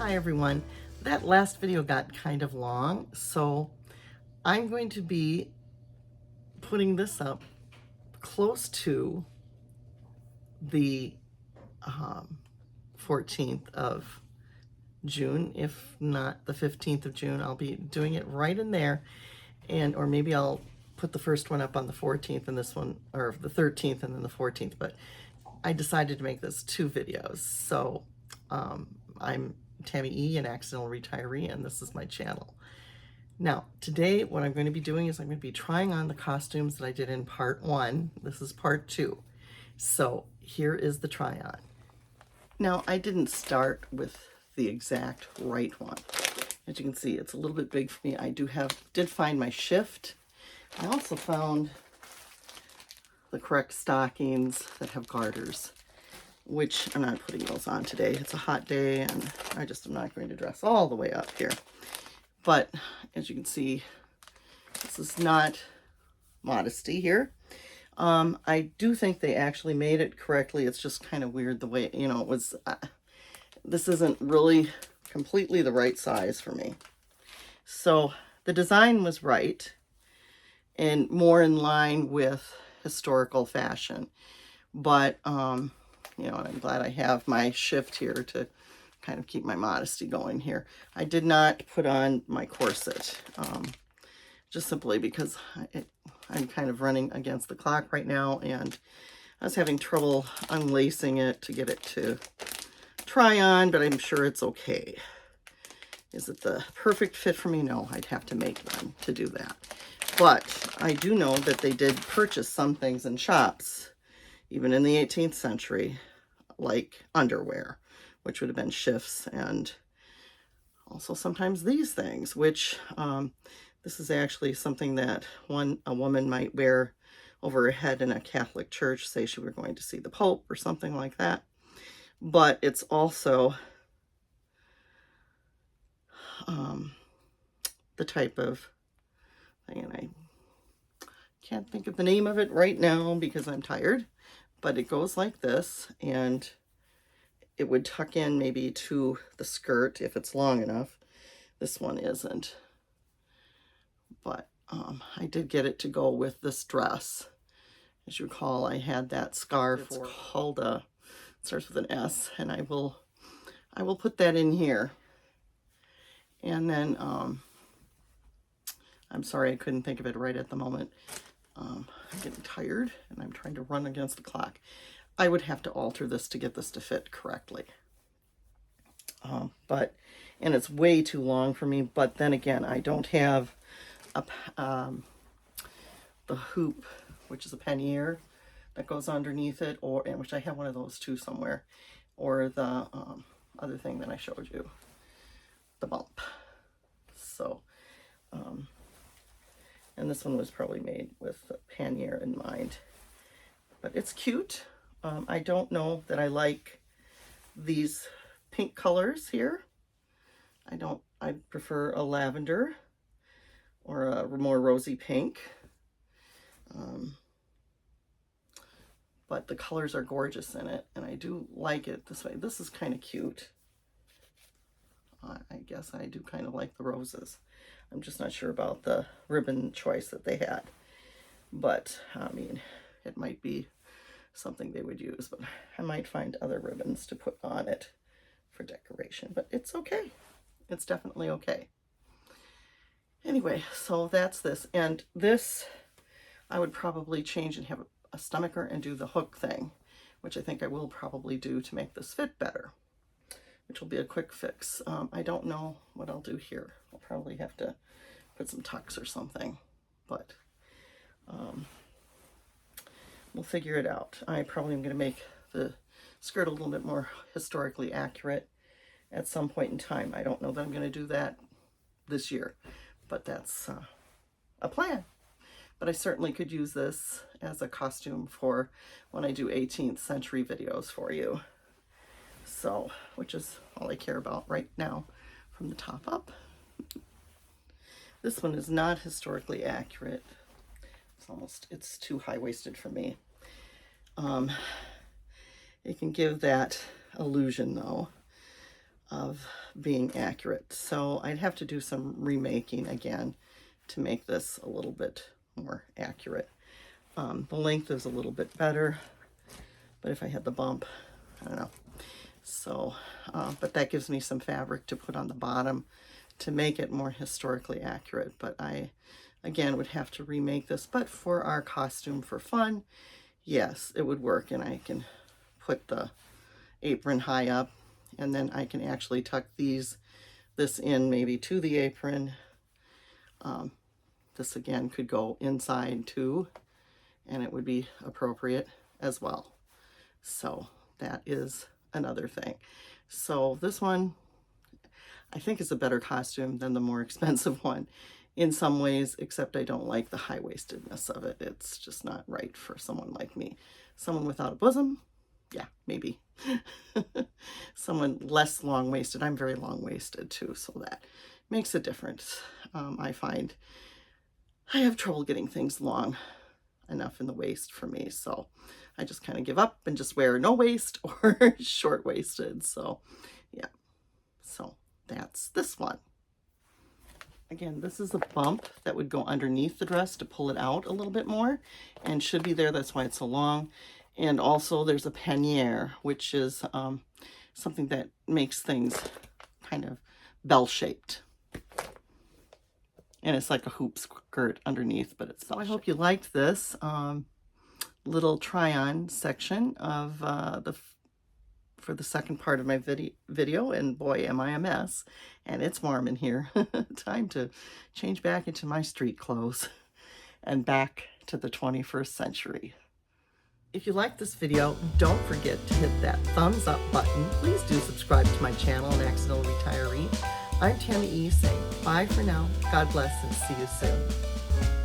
Hi everyone. That last video got kind of long, so I'm going to be putting this up close to the 14th of June, if not the 15th of June. I'll be doing it right in there, or maybe I'll put the first one up on the 14th and this one, or the 13th and then the 14th, but I decided to make this two videos. So I'm Tammy E, an accidental retiree, and this is my channel. Now, today what I'm going to be doing is I'm going to be trying on the costumes that I did in part 1. This is part 2. So here is the try on. Now, I didn't start with the exact right one. As you can see, it's a little bit big for me. I did find my shift. I also found the correct stockings that have garters, which I'm not putting those on today. It's a hot day and I just am not going to dress all the way up here. But as you can see, this is not modesty here. I do think they actually made it correctly. It's just kind of weird the way, it was, this isn't really completely the right size for me. So the design was right and more in line with historical fashion. But, I'm glad I have my shift here to kind of keep my modesty going here. I did not put on my corset, just simply because I'm kind of running against the clock right now, and I was having trouble unlacing it to get it to try on, but I'm sure it's okay. Is it the perfect fit for me? No, I'd have to make one to do that. But I do know that they did purchase some things in shops, even in the 18th century, like underwear, which would have been shifts, and also sometimes these things, which this is actually something that a woman might wear over her head in a Catholic church, say she were going to see the Pope or something like that. But it's also the type of thing, and I can't think of the name of it right now because I'm tired, but it goes like this, and it would tuck in maybe to the skirt if it's long enough. This one isn't, but I did get it to go with this dress. As you recall, I had that scarf. It's called it starts with an S, and I will put that in here. And then I'm sorry I couldn't think of it right at the moment. I'm getting tired and I'm trying to run against the clock. I would have to alter this to get this to fit correctly. And it's way too long for me, but then again, I don't have the hoop, which is a pannier that goes underneath it, and which I have one of those too somewhere, or the other thing that I showed you, the bump. So, and this one was probably made with the pannier in mind, but it's cute. I don't know that I like these pink colors here. I prefer a lavender or a more rosy pink. But the colors are gorgeous in it, and I do like it this way. This is kind of cute. I guess I do kind of like the roses. I'm just not sure about the ribbon choice that they had. But, I mean, it might be something they would use, but I might find other ribbons to put on it for decoration. But it's okay. It's definitely okay. Anyway, so that's this. And this, I would probably change and have a stomacher and do the hook thing, which I think I will probably do to make this fit better, which will be a quick fix. I don't know what I'll do here. I'll probably have to put some tucks or something, but we'll figure it out. I probably am going to make the skirt a little bit more historically accurate at some point in time. I don't know that I'm going to do that this year, but that's a plan. But I certainly could use this as a costume for when I do 18th century videos for you. So, which is all I care about right now from the top up. This one is not historically accurate. It's too high-waisted for me. It can give that illusion though. of being accurate. So I'd have to do some remaking again to make this a little bit more accurate. The length is a little bit better, but if I had the bump, I don't know. So, but that gives me some fabric to put on the bottom to make it more historically accurate. But I, again, would have to remake this. But for our costume for fun, yes, it would work. And I can put the apron high up, and then I can actually tuck this in maybe to the apron. This again could go inside too, and it would be appropriate as well. So that is another thing. So this one, I think, is a better costume than the more expensive one in some ways, except I don't like the high-waistedness of it. It's just not right for someone like me. Someone without a bosom, yeah, maybe. Someone less long-waisted. I'm very long-waisted too, so that makes a difference. I find I have trouble getting things long enough in the waist for me, so I just kind of give up and just wear no waist or short-waisted. So yeah, so that's this one. Again, this is a bump that would go underneath the dress to pull it out a little bit more, and should be there. That's why it's so long. And also there's a pannier, which is something that makes things kind of bell-shaped. And it's like a hoop skirt underneath, but it's so I hope you liked this little try-on section of for the second part of my video. And boy, am I a mess. And it's warm in here. Time to change back into my street clothes and back to the 21st century. If you like this video, don't forget to hit that thumbs up button. Please do subscribe to my channel, An Accidental Retiree. I'm Tammy E saying bye for now. God bless and see you soon.